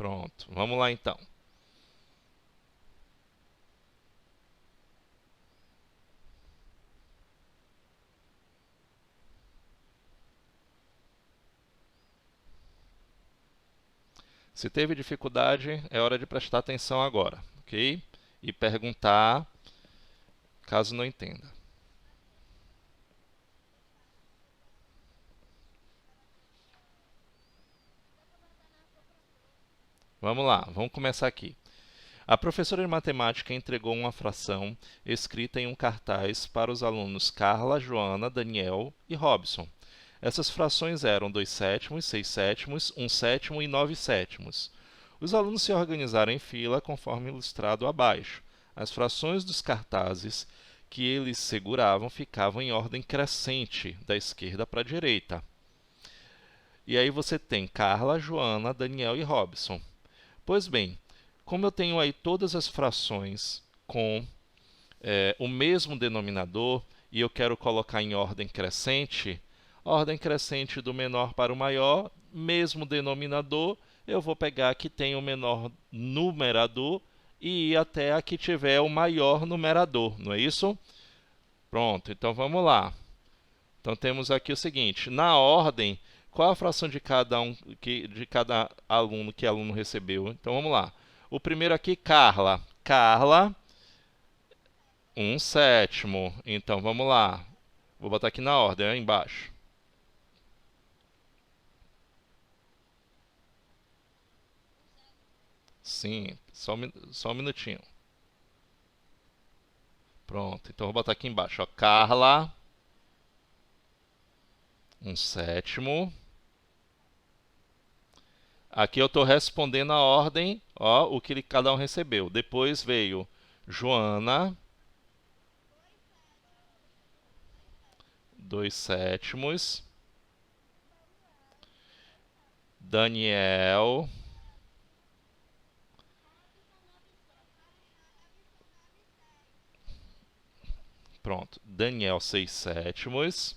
Pronto, vamos lá então. Se teve dificuldade, é hora de prestar atenção agora, ok? E perguntar caso não entenda. Vamos lá, vamos começar aqui. A professora de matemática entregou uma fração escrita em um cartaz para os alunos Carla, Joana, Daniel e Robson. Essas frações eram 2 sétimos, 6 sétimos, 1 sétimo e 9 sétimos. Os alunos se organizaram em fila conforme ilustrado abaixo. As frações dos cartazes que eles seguravam ficavam em ordem crescente, da esquerda para a direita. E aí você tem Carla, Joana, Daniel e Robson. Pois bem, como eu tenho aí todas as frações com o mesmo denominador e eu quero colocar em ordem crescente, ordem crescente do menor para o maior, mesmo denominador, eu vou pegar a que tem o menor numerador e ir até a que tiver o maior numerador, não é isso? Pronto, então vamos lá. Então temos aqui o seguinte, na ordem, qual a fração de cada aluno que aluno recebeu? Então vamos lá. O primeiro aqui, Carla. Carla, 1 sétimo. Então vamos lá. Vou botar aqui na ordem, aí embaixo. Sim, só um minutinho. Pronto, então vou botar aqui embaixo. Ó. Carla, 1 sétimo. Aqui eu estou respondendo a ordem, ó, o que cada um recebeu. Depois veio Joana, 2 sétimos. Daniel, pronto, Daniel 6 sétimos.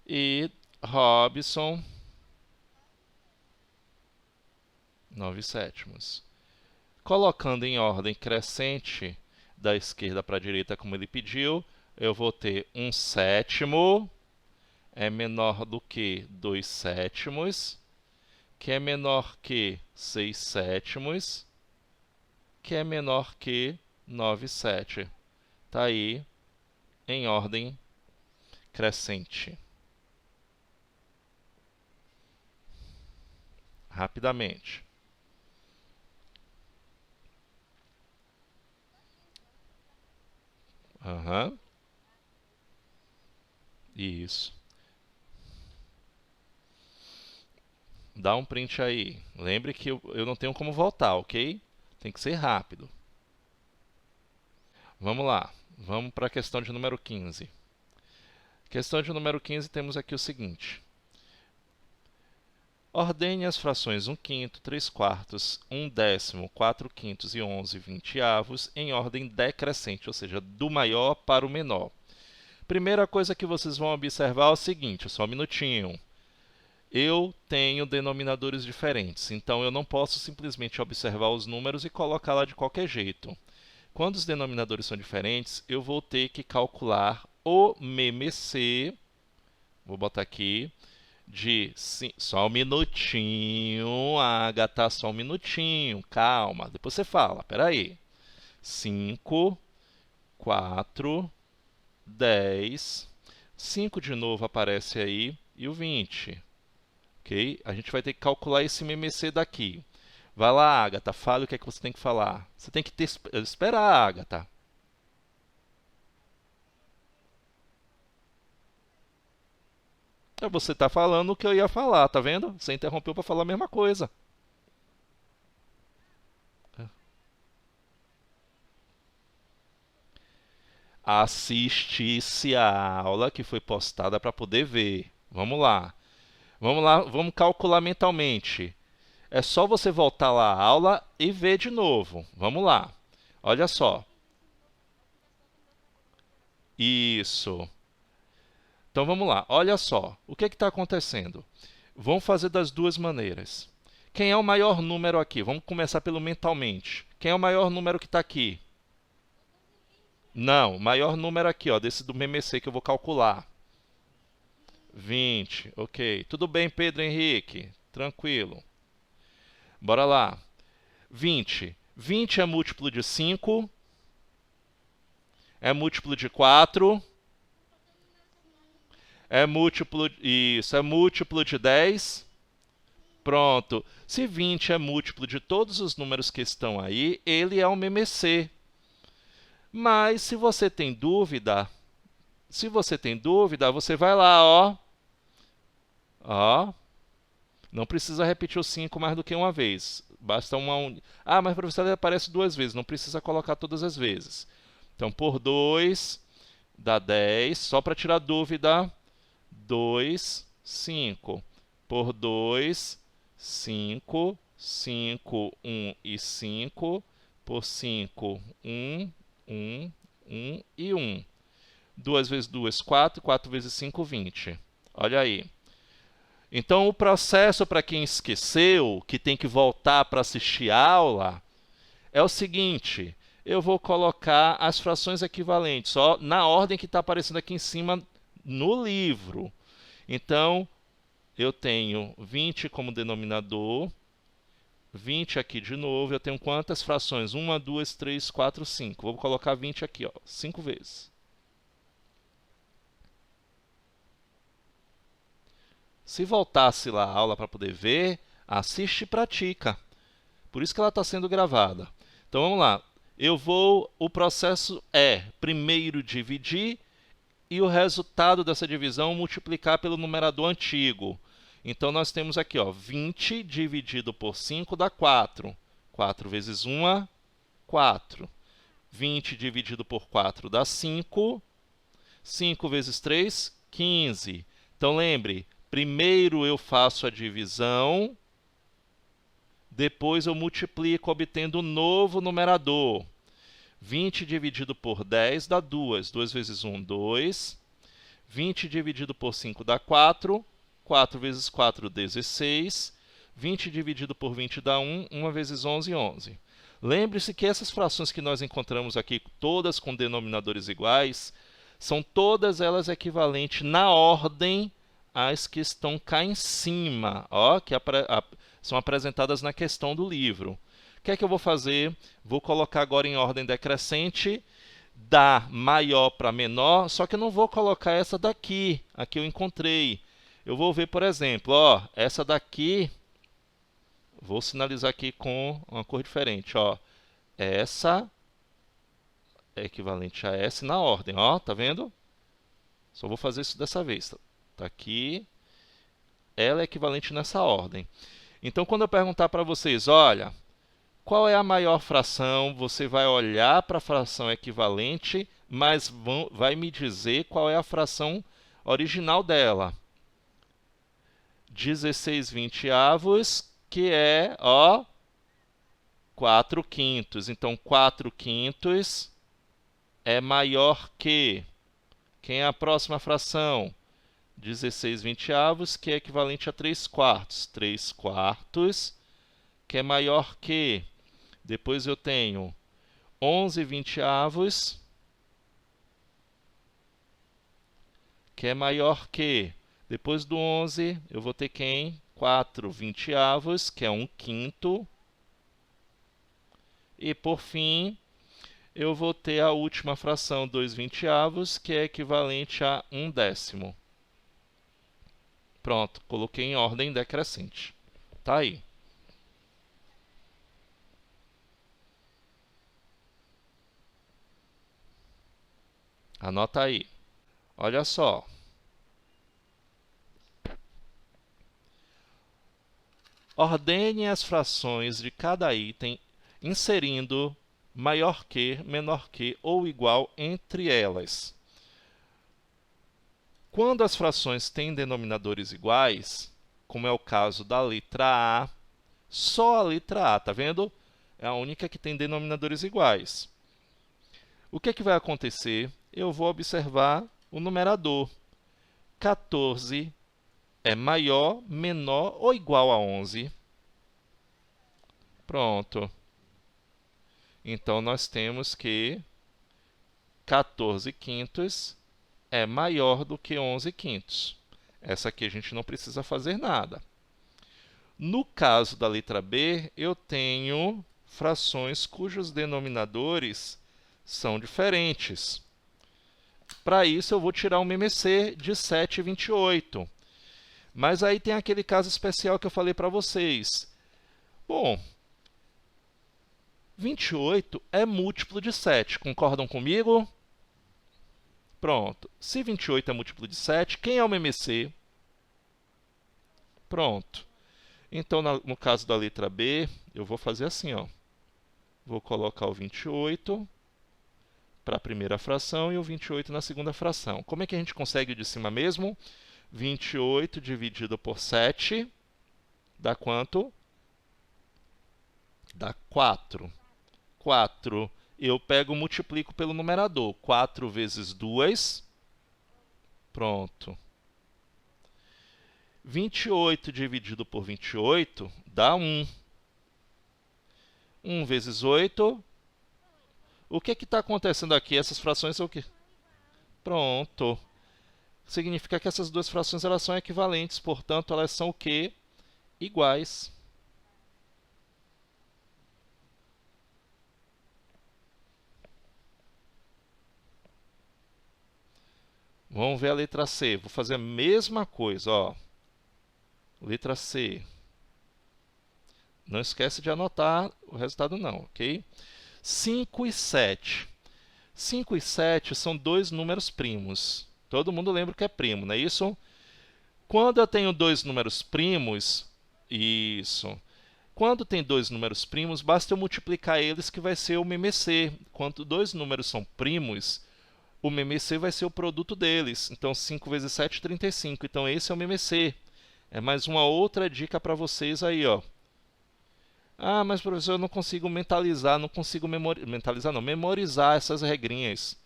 E Robson, 9 sétimos. Colocando em ordem crescente, da esquerda para a direita, como ele pediu, eu vou ter 1 sétimo, é menor do que 2 sétimos, que é menor que 6 sétimos, que é menor que 9 sétimos. Está aí em ordem crescente. Rapidamente. Uhum. Isso. Dá um print aí. Lembre que eu não tenho como voltar, ok? Tem que ser rápido. Vamos lá. Vamos para a questão de número 15. Questão de número 15, temos aqui o seguinte. Ordene as frações 1 quinto, 3 quartos, 1 décimo, 4 quintos e 11 vinteavos em ordem decrescente, ou seja, do maior para o menor. Primeira coisa que vocês vão observar é o seguinte, só um minutinho. Eu tenho denominadores diferentes, então eu não posso simplesmente observar os números e colocar lá de qualquer jeito. Quando os denominadores são diferentes, eu vou ter que calcular o MMC, vou botar aqui, só um minutinho, Agatha, só um minutinho, calma, depois você fala, peraí. 5, 4, 10, 5 de novo aparece aí e o 20. Ok? A gente vai ter que calcular esse MMC daqui. Vai lá, Agatha, fale o que é que você tem que falar. Você tem que esperar, Agatha. Você está falando o que eu ia falar, tá vendo? Você interrompeu para falar a mesma coisa. Assistisse a aula que foi postada para poder ver. Vamos lá. Vamos lá, vamos calcular mentalmente. É só você voltar lá à aula e ver de novo. Vamos lá. Olha só. Isso. Então vamos lá. Olha só. O que está acontecendo? Vamos fazer das duas maneiras. Quem é o maior número aqui? Vamos começar pelo mentalmente. Quem é o maior número que está aqui? Não, o maior número aqui, ó, desse do MMC que eu vou calcular. 20, ok. Tudo bem, Pedro Henrique? Tranquilo. Bora lá. 20. 20 é múltiplo de 5. É múltiplo de 4. É múltiplo... Isso, é múltiplo de 10. Pronto. Se 20 é múltiplo de todos os números que estão aí, ele é um MMC. Mas se você tem dúvida, você vai lá, ó. Ó. Não precisa repetir o 5 mais do que uma vez. Basta uma... Ah, mas professor, ele aparece 2 vezes. Não precisa colocar todas as vezes. Então, por 2 dá 10. Só para tirar dúvida, 2, 5. Por 2, 5. 5, 1 e 5. Por 5, 1, 1, 1 e 1. 2 vezes 2, 4. 4 vezes 5, 20. Olha aí. Então, o processo, para quem esqueceu, que tem que voltar para assistir a aula, é o seguinte: eu vou colocar as frações equivalentes, ó, na ordem que está aparecendo aqui em cima no livro. Então, eu tenho 20 como denominador, 20 aqui de novo. Eu tenho quantas frações? 1, 2, 3, 4, 5. Vou colocar 20 aqui, ó, 5 vezes. Se voltasse lá a aula para poder ver, assiste e pratica. Por isso que ela está sendo gravada. Então vamos lá. O processo é primeiro dividir e o resultado dessa divisão multiplicar pelo numerador antigo. Então nós temos aqui, ó, 20 dividido por 5 dá 4. 4 vezes 1, 4. 20 dividido por 4 dá 5. 5 vezes 3, 15. Então lembre, primeiro eu faço a divisão, depois eu multiplico obtendo um novo numerador. 20 dividido por 10 dá 2. 2 vezes 1, 2. 20 dividido por 5 dá 4. 4 vezes 4, 16. 20 dividido por 20 dá 1. 1 vezes 11, 11. Lembre-se que essas frações que nós encontramos aqui, todas com denominadores iguais, são todas elas equivalentes na ordem às que estão cá em cima, ó, que são apresentadas na questão do livro. O que é que eu vou fazer? Vou colocar agora em ordem decrescente, da maior para menor, só que eu não vou colocar essa daqui, a que eu encontrei. Eu vou ver, por exemplo, ó, essa daqui, vou sinalizar aqui com uma cor diferente, ó. Essa é equivalente a essa na ordem, ó, tá vendo? Só vou fazer isso dessa vez. Tá aqui, ela é equivalente nessa ordem. Então, quando eu perguntar para vocês, olha, qual é a maior fração? Você vai olhar para a fração equivalente, mas vai me dizer qual é a fração original dela. 16/20, que é, ó, 4/5. Então, 4/5 é maior que... Quem é a próxima fração? 16/20, que é equivalente a 3/4. 3/4, que é maior que... Depois eu tenho 11/20, que é maior que... Depois do 11, eu vou ter quem? 4/20, que é 1/5. E, por fim, eu vou ter a última fração, 2/20, que é equivalente a 1/10. Pronto, coloquei em ordem decrescente. Tá aí. Anota aí. Olha só. Ordene as frações de cada item, inserindo maior que, menor que ou igual entre elas. Quando as frações têm denominadores iguais, como é o caso da letra A, só a letra A, tá vendo? É a única que tem denominadores iguais. O que é que vai acontecer? Eu vou observar o numerador. 14 é maior, menor ou igual a 11? Pronto. Então, nós temos que 14 quintos é maior do que 11 quintos. Essa aqui a gente não precisa fazer nada. No caso da letra B, eu tenho frações cujos denominadores são diferentes. Para isso, eu vou tirar o MMC de 7,28. Mas aí tem aquele caso especial que eu falei para vocês. Bom, 28 é múltiplo de 7. Concordam comigo? Pronto. Se 28 é múltiplo de 7, quem é o MMC? Pronto. Então, no caso da letra B, eu vou fazer assim, ó. Vou colocar o 28 para a primeira fração e o 28 na segunda fração. Como é que a gente consegue o de cima mesmo? 28 dividido por 7 dá quanto? Dá 4. 4. Eu pego e multiplico pelo numerador. 4 vezes 2. Pronto. 28 dividido por 28 dá 1. 1 vezes 8. O que está acontecendo aqui? Essas frações são o quê? Pronto. Significa que essas duas frações elas são equivalentes, portanto, elas são o quê? Iguais. Vamos ver a letra C. Vou fazer a mesma coisa, ó. Letra C. Não esquece de anotar o resultado não, ok? 5 e 7. 5 e 7 são dois números primos. Todo mundo lembra que é primo, não é isso? Quando eu tenho dois números primos, isso. Quando tem dois números primos, basta eu multiplicar eles que vai ser o MMC. Quando dois números são primos, o MMC vai ser o produto deles. Então, 5 vezes 7, 35. Então, esse é o MMC. É mais uma outra dica para vocês aí, ó. Ah, mas professor, eu não consigo mentalizar, não consigo memorizar essas regrinhas.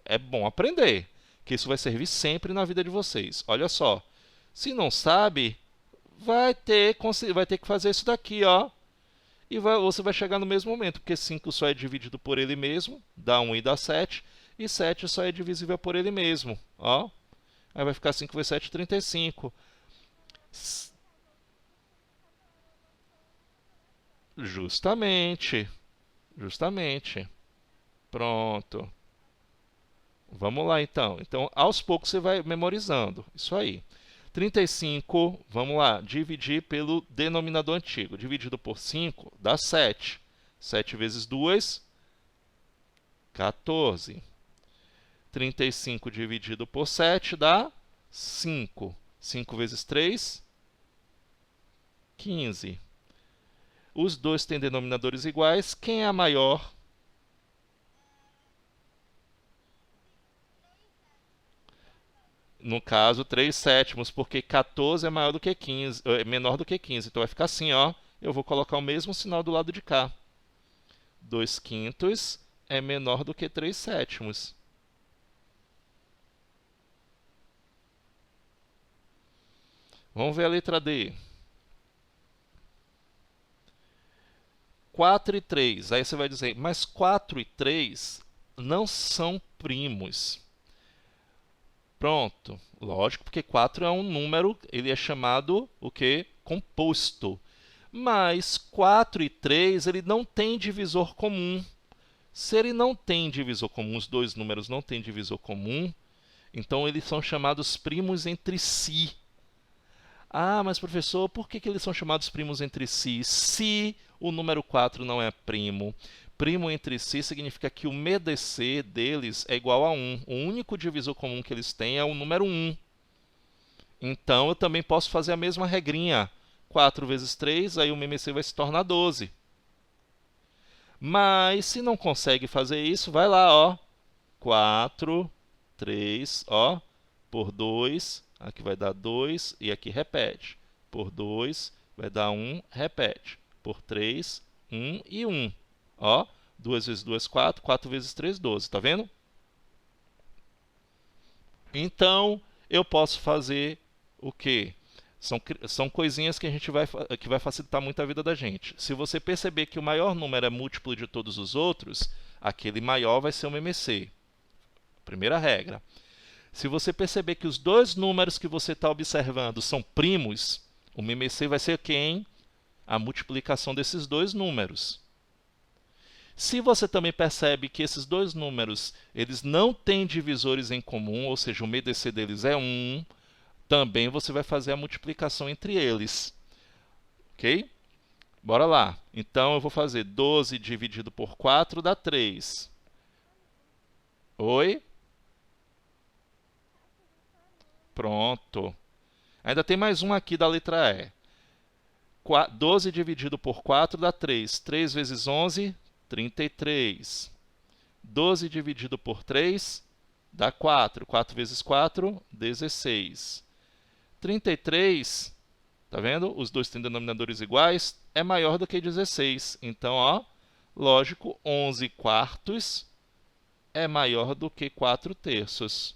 É bom aprender, que isso vai servir sempre na vida de vocês. Olha só, se não sabe, vai ter que fazer isso daqui, ó. E você vai chegar no mesmo momento, porque 5 só é dividido por ele mesmo, dá 1 e dá 7, e 7 só é divisível por ele mesmo, ó. Aí vai ficar 5 vezes 7, 35. Justamente, justamente. Pronto. Vamos lá, então. Então, aos poucos você vai memorizando. Isso aí. 35, vamos lá, dividir pelo denominador antigo. Dividido por 5 dá 7. 7 vezes 2, 14. 35 dividido por 7 dá 5. 5 vezes 3, 15. Os dois têm denominadores iguais. Quem é a maior? No caso, 3 sétimos, porque 14 é maior do que 15, é menor do que 15. Então vai ficar assim, ó. Eu vou colocar o mesmo sinal do lado de cá. 2 quintos é menor do que 3 sétimos. Vamos ver a letra D. 4 e 3. Aí você vai dizer, mas 4 e 3 não são primos. Pronto. Lógico, porque 4 é um número, ele é chamado o quê? Composto. Mas 4 e 3, ele não tem divisor comum. Se ele não tem divisor comum, os dois números não têm divisor comum, então eles são chamados primos entre si. Ah, mas professor, por que eles são chamados primos entre si? Se o número 4 não é primo. Primo entre si significa que o MDC deles é igual a 1. O único divisor comum que eles têm é o número 1. Então, eu também posso fazer a mesma regrinha. 4 vezes 3, aí o MMC vai se tornar 12. Mas, se não consegue fazer isso, vai lá, ó. 4, 3, ó, por 2, aqui vai dar 2 e aqui repete. Por 2 vai dar 1, repete. Por 3, 1 e 1. Ó, 2 vezes 2, 4, 4 vezes 3, 12. Tá vendo? Então, eu posso fazer o quê? São coisinhas que que vai facilitar muito a vida da gente. Se você perceber que o maior número é múltiplo de todos os outros, aquele maior vai ser um MMC. Primeira regra. Se você perceber que os dois números que você está observando são primos, o MMC vai ser quem? A multiplicação desses dois números. Se você também percebe que esses dois números eles não têm divisores em comum, ou seja, o MDC deles é 1, também você vai fazer a multiplicação entre eles. Ok? Bora lá. Então, eu vou fazer 12 dividido por 4 dá 3. Oi? Pronto. Ainda tem mais um aqui da letra E. 12 dividido por 4 dá 3. 3 vezes 11, 33. 12 dividido por 3 dá 4. 4 vezes 4, 16. 33, tá vendo? Os dois têm denominadores iguais, é maior do que 16. Então, ó, lógico, 11 quartos é maior do que 4 terços.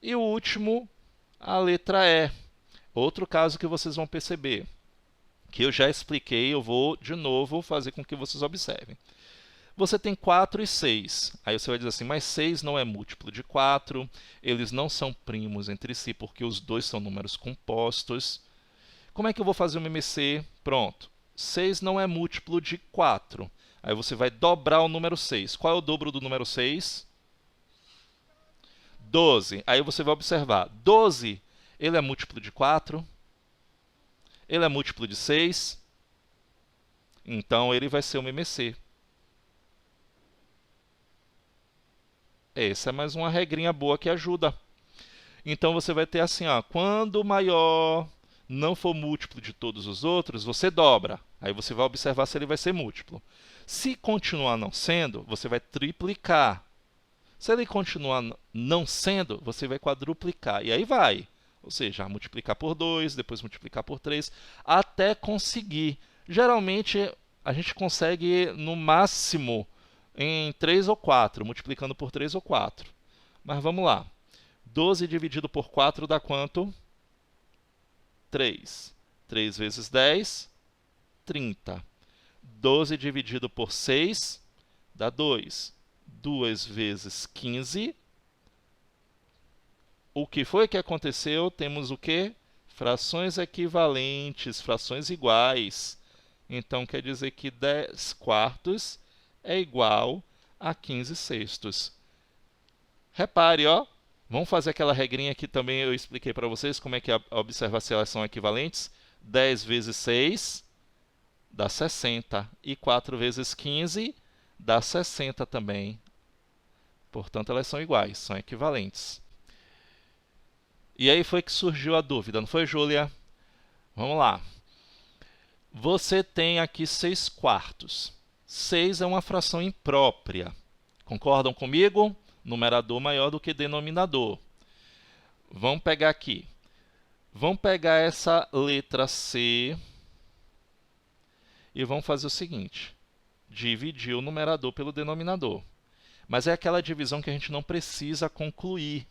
E o último, a letra E. Outro caso que vocês vão perceber, que eu já expliquei, eu vou de novo fazer com que vocês observem. Você tem 4 e 6. Aí você vai dizer assim, mas 6 não é múltiplo de 4, eles não são primos entre si, porque os dois são números compostos. Como é que eu vou fazer o MMC? Pronto. 6 não é múltiplo de 4. Aí você vai dobrar o número 6. Qual é o dobro do número 6? 12. Aí você vai observar. 12, ele é múltiplo de 4. Ele é múltiplo de 6. Então, ele vai ser o MMC. Essa é mais uma regrinha boa que ajuda. Então, você vai ter assim, ó, quando o maior não for múltiplo de todos os outros, você dobra. Aí você vai observar se ele vai ser múltiplo. Se continuar não sendo, você vai triplicar. Se ele continuar não sendo, você vai quadruplicar. E aí vai. Ou seja, multiplicar por 2, depois multiplicar por 3, até conseguir. Geralmente, a gente consegue no máximo em 3 ou 4, multiplicando por 3 ou 4. Mas vamos lá. 12 dividido por 4 dá quanto? 3. 3 vezes 10, 30. 12 dividido por 6 dá 2. 2 vezes 15. O que foi que aconteceu? Temos o quê? Frações equivalentes, frações iguais. Então, quer dizer que 10 quartos é igual a 15 sextos. Repare, ó. Vamos fazer aquela regrinha que também eu expliquei para vocês, como é que observar se elas são equivalentes. 10 vezes 6 dá 60. E 4 vezes 15 dá 60 também. Portanto, elas são iguais, são equivalentes. E aí foi que surgiu a dúvida, não foi, Júlia? Vamos lá. Você tem aqui 6 quartos. 6 é uma fração imprópria. Concordam comigo? Numerador maior do que denominador. Vamos pegar aqui. Vamos pegar essa letra C e vamos fazer o seguinte. Dividir o numerador pelo denominador. Mas é aquela divisão que a gente não precisa concluir.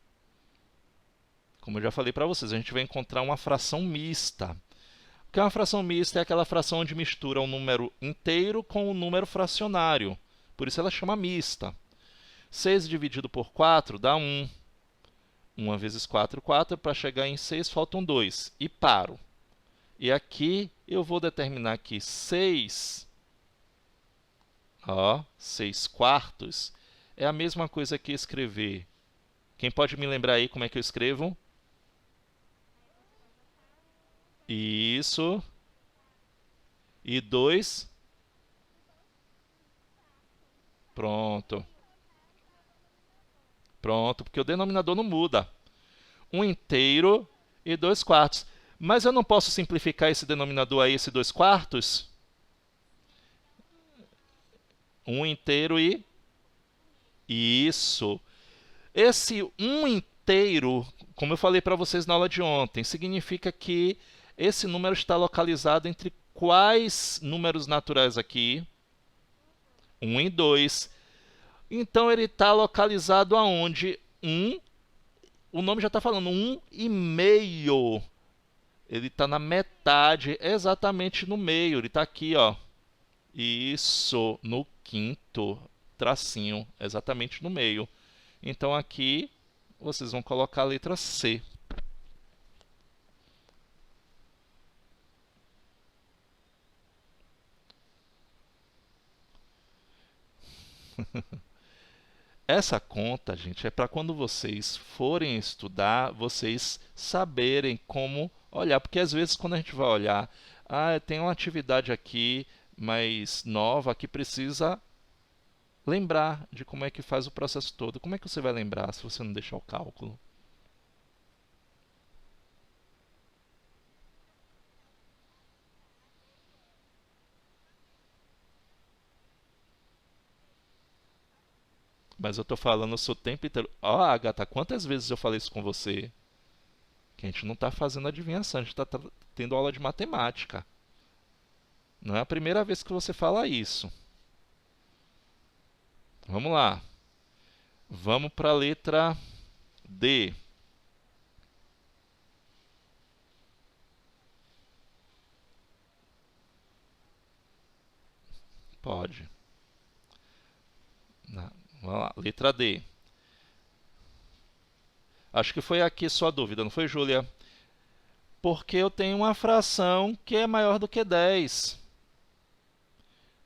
Como eu já falei para vocês, a gente vai encontrar uma fração mista. O que é uma fração mista? É aquela fração onde mistura um número inteiro com um número fracionário. Por isso ela chama mista. 6 dividido por 4 dá 1. 1 vezes 4, 4. Para chegar em 6, faltam 2. E paro. E aqui eu vou determinar que 6, 6 quartos, é a mesma coisa que escrever. Quem pode me lembrar aí como é que eu escrevo? Isso. E 2. Pronto. Pronto, porque o denominador não muda. 1 inteiro e 2 quartos. Mas eu não posso simplificar esse denominador a esse 2 quartos? 1 inteiro e... Isso. Esse 1 inteiro, como eu falei para vocês na aula de ontem, significa que esse número está localizado entre quais números naturais aqui? 1 e 2. Então, ele está localizado aonde? o nome já está falando 1,5. Ele está na metade, exatamente no meio. Ele está aqui, ó. Isso, no quinto tracinho, exatamente no meio. Então aqui vocês vão colocar a letra C. Essa conta, gente, é para quando vocês forem estudar, vocês saberem como olhar. Porque às vezes quando a gente vai olhar, tem uma atividade aqui mais nova que precisa lembrar de como é que faz o processo todo. Como é que você vai lembrar se você não deixar o cálculo? Mas eu estou falando o seu tempo inteiro. Ó, Agatha, quantas vezes eu falei isso com você? Que a gente não está fazendo adivinhação, a gente está tendo aula de matemática. Não é a primeira vez que você fala isso. Vamos lá. Vamos para a letra D. Pode. Vamos lá. Letra D. Acho que foi aqui sua dúvida, não foi, Júlia? Porque eu tenho uma fração que é maior do que 10.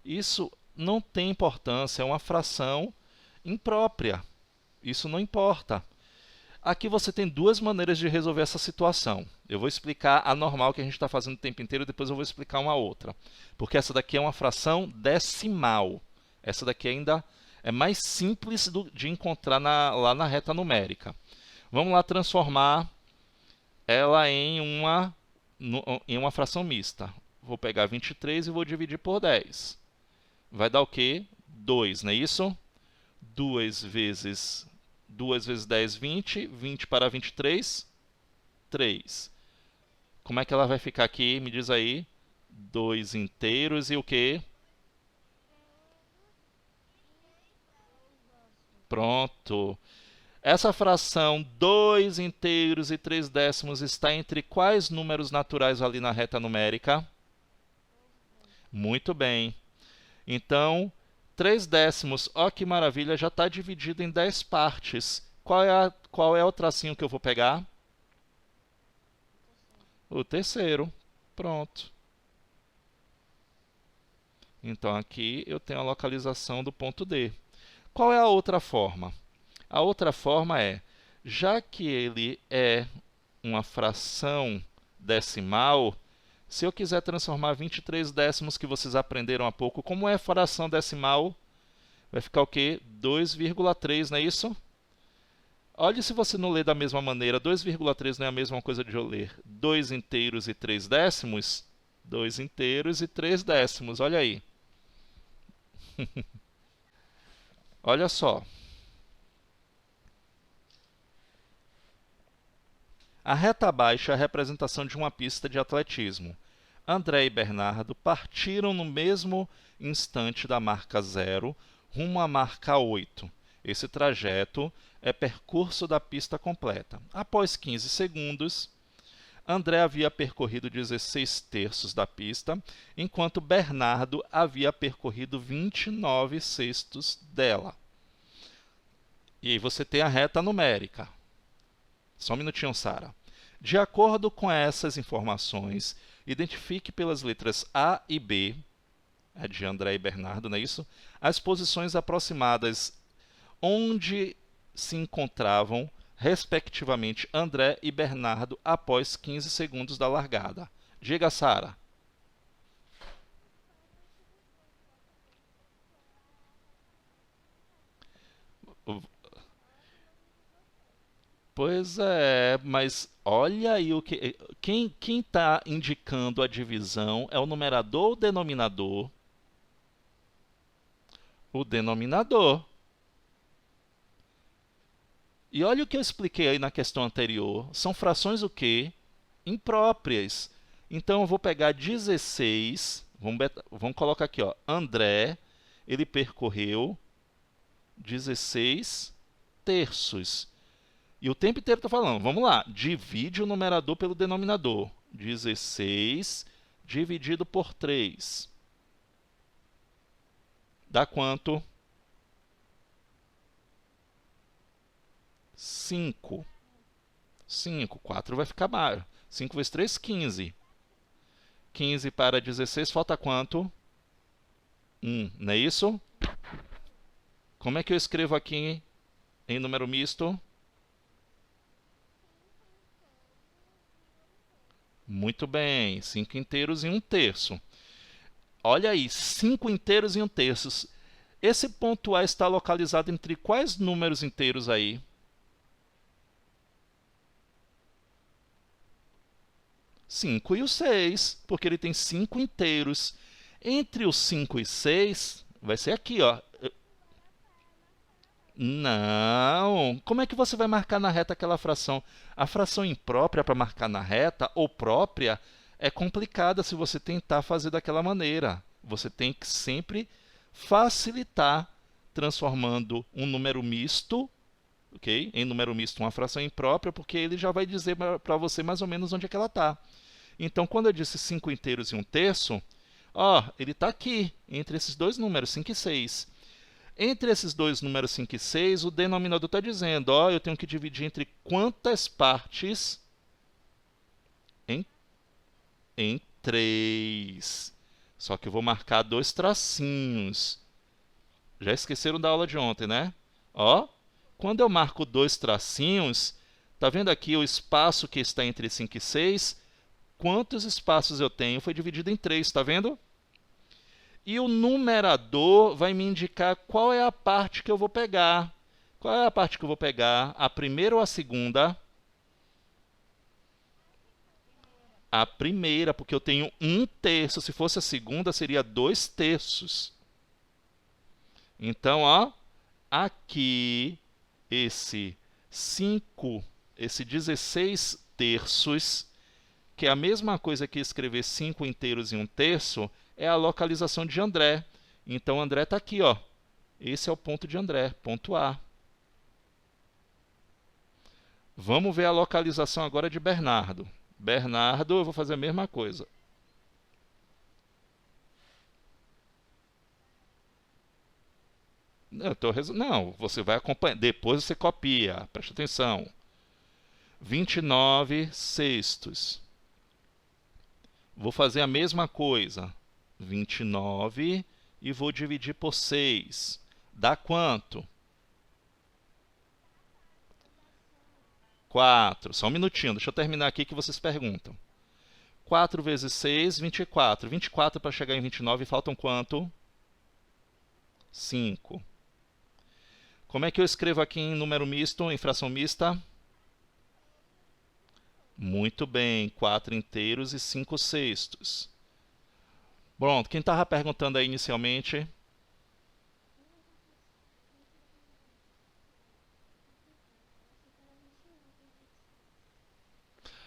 Isso não tem importância, é uma fração imprópria. Isso não importa. Aqui você tem duas maneiras de resolver essa situação. Eu vou explicar a normal que a gente está fazendo o tempo inteiro e depois eu vou explicar uma outra. Porque essa daqui é uma fração decimal. Essa daqui ainda é mais simples de encontrar lá na reta numérica. Vamos lá transformar ela em uma fração mista. Vou pegar 23 e vou dividir por 10. Vai dar o quê? 2, não é isso? 2 vezes 10, 20. 20 para 23, 3. Como é que ela vai ficar aqui? Me diz aí. 2 inteiros e o quê? Pronto. Essa fração 2 inteiros e 3 décimos está entre quais números naturais ali na reta numérica? Muito bem. Então, 3 décimos, ó que maravilha, já está dividido em 10 partes. Qual é o tracinho que eu vou pegar? O terceiro. Pronto. Então, aqui eu tenho a localização do ponto D. Qual é a outra forma? A outra forma é, já que ele é uma fração decimal, se eu quiser transformar 23 décimos que vocês aprenderam há pouco, como é fração decimal? Vai ficar o quê? 2,3, não é isso? Olhe se você não lê da mesma maneira. 2,3 não é a mesma coisa de eu ler 2 inteiros e 3 décimos? 2 inteiros e 3 décimos, olha aí. Olha só. A reta abaixo é a representação de uma pista de atletismo. André e Bernardo partiram no mesmo instante da marca 0 rumo à marca 8. Esse trajeto é percurso da pista completa. Após 15 segundos, André havia percorrido 16 terços da pista, enquanto Bernardo havia percorrido 29 sextos dela. E aí você tem a reta numérica. Só um minutinho, Sara. De acordo com essas informações, identifique pelas letras A e B, é de André e Bernardo, não é isso? As posições aproximadas onde se encontravam, respectivamente, André e Bernardo após 15 segundos da largada. Diga, Sara. Pois é, mas olha aí o que. Quem está indicando a divisão é o numerador ou o denominador? O denominador. E olha o que eu expliquei aí na questão anterior. São frações o quê? Impróprias. Então eu vou pegar 16, vamos colocar aqui, ó, André, ele percorreu 16 terços. E o tempo inteiro estou falando, vamos lá, divide o numerador pelo denominador. 16 dividido por 3. Dá quanto? 5. 5. 4 vai ficar mais. 5 vezes 3, 15. 15 para 16, falta quanto? 1, não é isso? Como é que eu escrevo aqui em número misto? Muito bem, 5 inteiros e 1 terço. Olha aí, 5 inteiros e 1 terço. Esse ponto A está localizado entre quais números inteiros aí? 5 e o 6, porque ele tem 5 inteiros. Entre os 5 e 6, vai ser aqui, ó. Não. Como é que você vai marcar na reta aquela fração? A fração imprópria para marcar na reta, ou própria, é complicada se você tentar fazer daquela maneira. Você tem que sempre facilitar, transformando um número misto, ok? Em número misto uma fração imprópria, porque ele já vai dizer para você mais ou menos onde é que ela está. Então, quando eu disse 5 inteiros e 1 terço, ó, ele está aqui, entre esses dois números, 5 e 6. Entre esses dois números 5 e 6, o denominador está dizendo, ó, eu tenho que dividir entre quantas partes? Em 3. Só que eu vou marcar 2 tracinhos. Já esqueceram da aula de ontem, né? Ó, quando eu marco 2 tracinhos, tá vendo aqui o espaço que está entre 5 e 6? Quantos espaços eu tenho? Foi dividido em 3, tá vendo? E o numerador vai me indicar qual é a parte que eu vou pegar. Qual é a parte que eu vou pegar? A primeira ou a segunda? A primeira, porque eu tenho 1 terço. Se fosse a segunda, seria 2 terços. Então, ó, aqui, esse 5, esse 16 terços, que é a mesma coisa que escrever 5 inteiros e 1 terço, é a localização de André. Então, André está aqui, ó. Esse é o ponto de André, ponto A. Vamos ver a localização agora de Bernardo. Bernardo, eu vou fazer a mesma coisa. Não, você vai acompanhar. Depois você copia. Presta atenção. 29 sextos. Vou fazer a mesma coisa. 29 e vou dividir por 6. Dá quanto? 4. Só um minutinho, deixa eu terminar aqui que vocês perguntam. 4 vezes 6, 24. 24 para chegar em 29, faltam quanto? 5. Como é que eu escrevo aqui em número misto, em fração mista? Muito bem, 4 inteiros e 5 sextos. Pronto, quem estava perguntando aí inicialmente?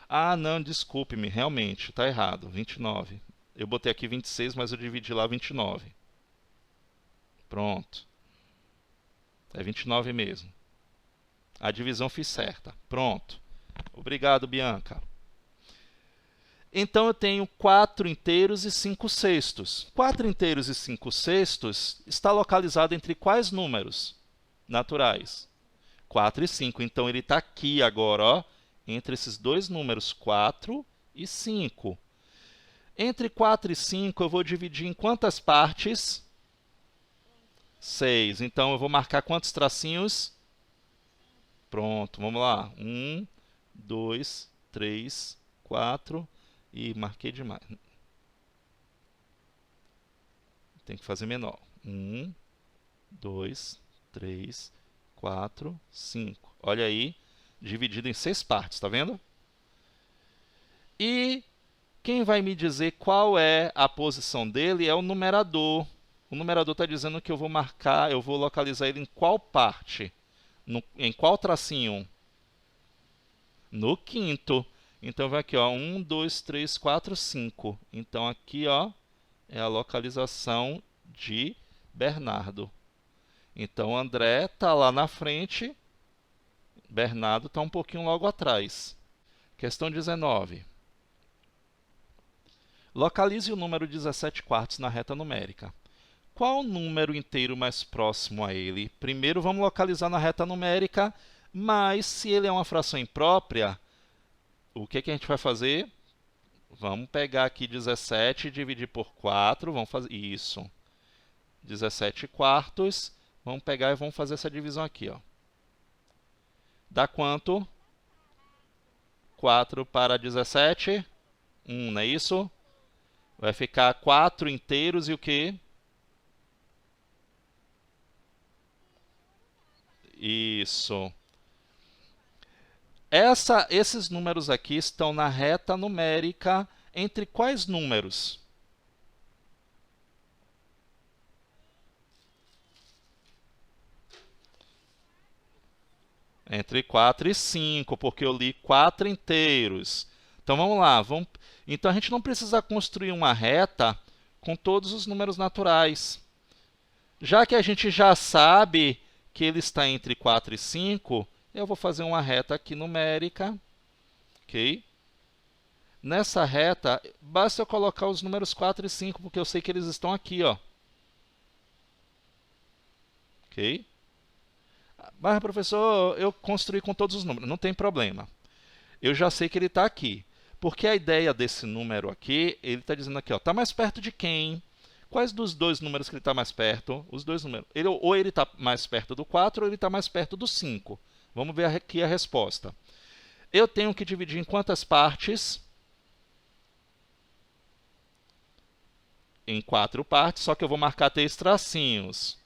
Ah, não, desculpe-me, realmente, está errado, 29. Eu botei aqui 26, mas eu dividi lá 29. Pronto. É 29 mesmo. A divisão fiz certa. Pronto. Obrigado, Bianca. Então eu tenho 4 inteiros e 5 sextos. 4 inteiros e 5 sextos está localizado entre quais números naturais? 4 e 5. Então ele está aqui agora, ó, entre esses dois números, 4 e 5. Entre 4 e 5 eu vou dividir em quantas partes? 6. Então eu vou marcar quantos tracinhos? Pronto, vamos lá. 1, 2, 3, 4 e marquei demais. Tem que fazer menor. 1, 2, 3, 4, 5. Olha aí, dividido em 6 partes, tá vendo? E quem vai me dizer qual é a posição dele é o numerador. O numerador está dizendo que eu vou marcar, eu vou localizar ele em qual parte? Em qual tracinho? No quinto. Então vai aqui, ó, 1, 2, 3, 4, 5. Então aqui, ó, é a localização de Bernardo. Então André está lá na frente, Bernardo está um pouquinho logo atrás. Questão 19. Localize o número 17 quartos na reta numérica. Qual o número inteiro mais próximo a ele? Primeiro vamos localizar na reta numérica, mas se ele é uma fração imprópria, o que a gente vai fazer? Vamos pegar aqui 17 e dividir por 4, vamos fazer isso. 17 quartos, vamos pegar e vamos fazer essa divisão aqui, ó. Dá quanto? 4 para 17? 1, não é isso? Vai ficar 4 inteiros e o quê? Isso. Esses números aqui estão na reta numérica entre quais números? Entre 4 e 5, porque eu li 4 inteiros. Então vamos lá. Então a gente não precisa construir uma reta com todos os números naturais. Já que a gente já sabe que ele está entre 4 e 5, eu vou fazer uma reta aqui numérica. Ok? Nessa reta, basta eu colocar os números 4 e 5, porque eu sei que eles estão aqui, ó. Ok? Mas, professor, eu construí com todos os números. Não tem problema. Eu já sei que ele está aqui. Porque a ideia desse número aqui, ele está dizendo aqui, ó, está mais perto de quem? Quais dos dois números que ele está mais perto? Os dois números. Ou ele está mais perto do 4 ou ele está mais perto do 5. Vamos ver aqui a resposta. Eu tenho que dividir em quantas partes? Em 4 partes, só que eu vou marcar 3 tracinhos.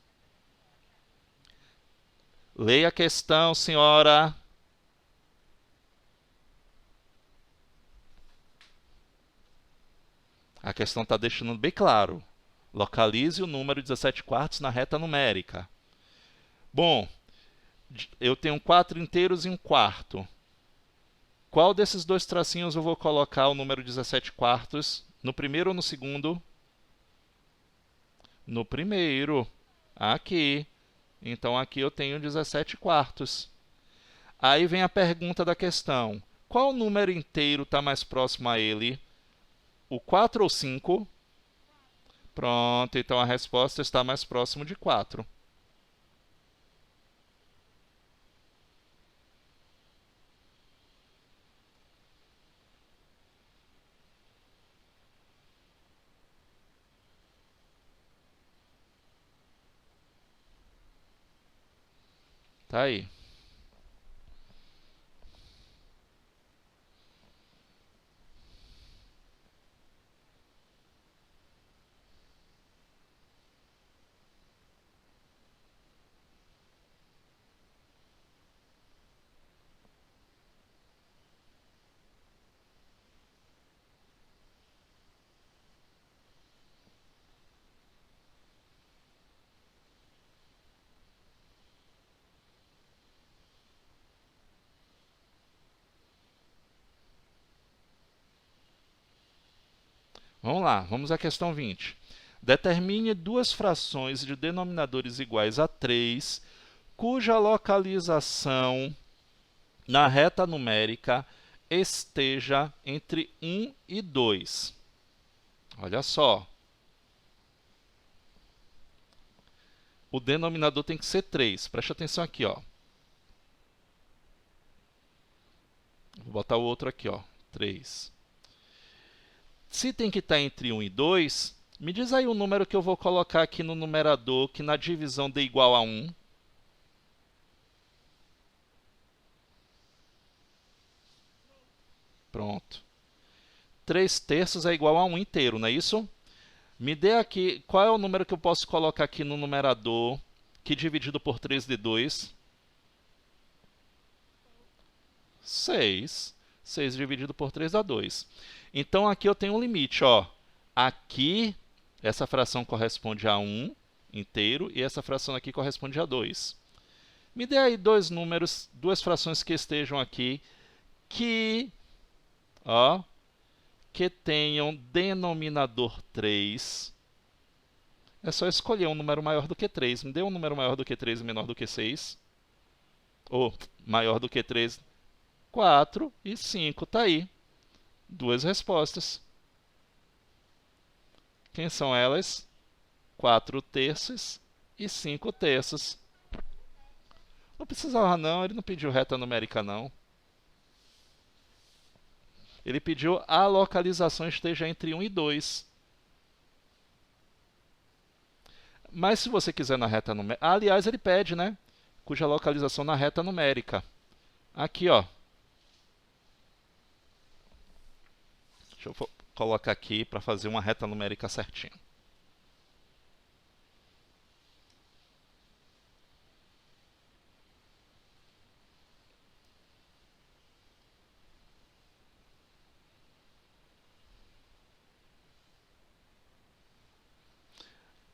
Leia a questão, senhora. A questão está deixando bem claro. Localize o número 17 quartos na reta numérica. Bom, eu tenho 4 inteiros e 1 quarto. Qual desses dois tracinhos eu vou colocar o número 17 quartos? No primeiro ou no segundo? No primeiro. Aqui. Então aqui eu tenho 17 quartos. Aí vem a pergunta da questão. Qual número inteiro está mais próximo a ele? O 4 ou 5? Pronto, então a resposta está mais próximo de 4. Tá aí. Vamos lá, vamos à questão 20. Determine duas frações de denominadores iguais a 3, cuja localização na reta numérica esteja entre 1 e 2. Olha só. O denominador tem que ser 3. Preste atenção aqui, ó. Vou botar o outro aqui, ó. 3. Se tem que estar entre 1 e 2, me diz aí o número que eu vou colocar aqui no numerador, que na divisão dê igual a 1. Pronto. 3 terços é igual a 1 inteiro, não é isso? Me dê aqui, qual é o número que eu posso colocar aqui no numerador, que dividido por 3 dê 2? 6. 6 dividido por 3 dá 2. Então, aqui eu tenho um limite, ó. Aqui, essa fração corresponde a 1 inteiro e essa fração aqui corresponde a 2. Me dê aí dois números, duas frações que estejam aqui, que tenham denominador 3. É só escolher um número maior do que 3. Me dê um número maior do que 3 e menor do que 6. Ou maior do que 3, 4 e 5. Está aí. Duas respostas. Quem são elas? 4 terços e 5 terços. Não precisava não, ele não pediu reta numérica não. Ele pediu a localização esteja entre 1 e 2. Mas se você quiser na reta numérica... aliás, ele pede, né? Cuja localização na reta numérica. Aqui, ó. Deixa eu colocar aqui para fazer uma reta numérica certinha.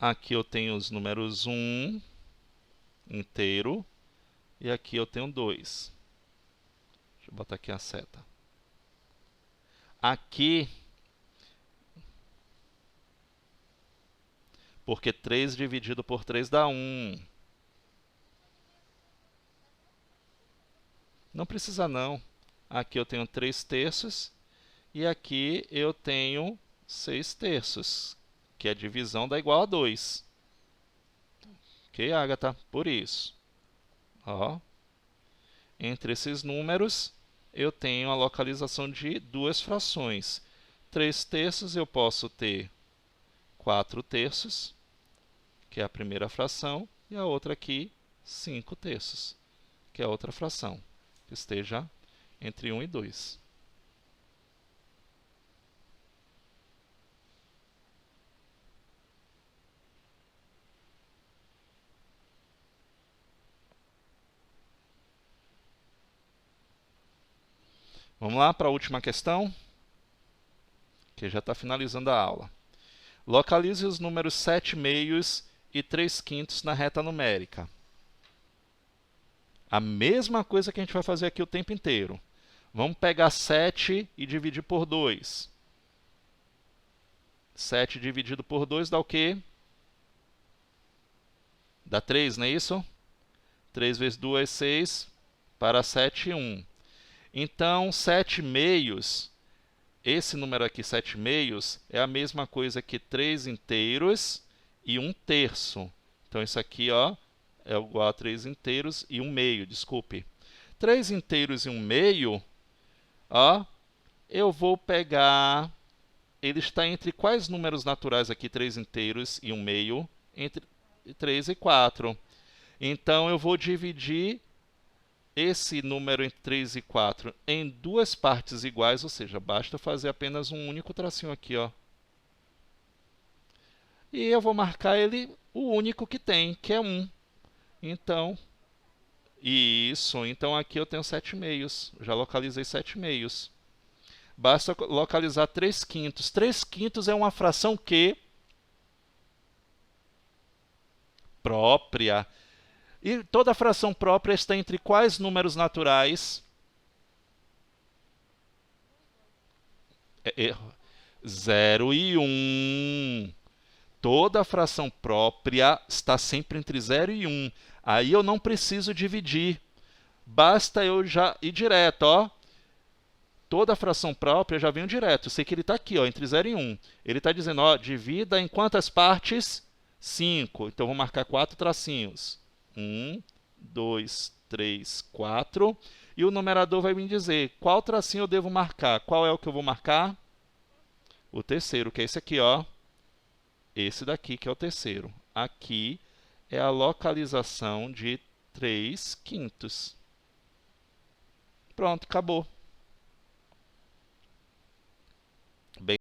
Aqui eu tenho os números 1 inteiro e aqui eu tenho 2. Deixa eu botar aqui a seta. Aqui, porque 3 dividido por 3 dá 1. Não precisa não. Aqui eu tenho 3 terços e aqui eu tenho 6 terços, que a divisão dá igual a 2. Ok, Agatha? Por isso. Ó, entre esses números, eu tenho a localização de duas frações. 3 terços eu posso ter 4 terços, que é a primeira fração, e a outra aqui, 5 terços, que é a outra fração, que esteja entre 1 e 2. Vamos lá para a última questão, que já está finalizando a aula. Localize os números 7 meios e 3 quintos na reta numérica. A mesma coisa que a gente vai fazer aqui o tempo inteiro. Vamos pegar 7 e dividir por 2. 7 dividido por 2 dá o quê? Dá 3, não é isso? 3 vezes 2 é 6, para 7, 1. Então, 7 meios, esse número aqui, 7 meios, é a mesma coisa que 3 inteiros e 1 terço. Então, isso aqui, ó, é igual a 3 inteiros e 1 meio, desculpe. 3 inteiros e 1 meio, ó, eu vou pegar... Ele está entre quais números naturais aqui, 3 inteiros e 1 meio? Entre 3 e 4. Então, eu vou dividir esse número entre 3 e 4 em duas partes iguais, ou seja, basta fazer apenas um único tracinho aqui, ó. E eu vou marcar ele o único que tem, que é 1. Então, isso. Então, aqui eu tenho 7 meios. Já localizei 7 meios. Basta localizar 3 quintos. 3 quintos é uma fração que? Própria. E toda fração própria está entre quais números naturais? 0 e 1. Toda fração própria está sempre entre 0 e 1. Aí eu não preciso dividir. Basta eu já ir direto, ó. Toda fração própria já vem direto. Eu sei que ele está aqui, ó, entre 0 e 1. Ele está dizendo, ó, divida em quantas partes? 5. Então, vou marcar 4 tracinhos. 1, 2, 3, 4. E o numerador vai me dizer qual tracinho eu devo marcar. Qual é o que eu vou marcar? O terceiro, que é esse aqui, ó. Esse daqui, que é o terceiro. Aqui é a localização de 3 quintos. Pronto, acabou.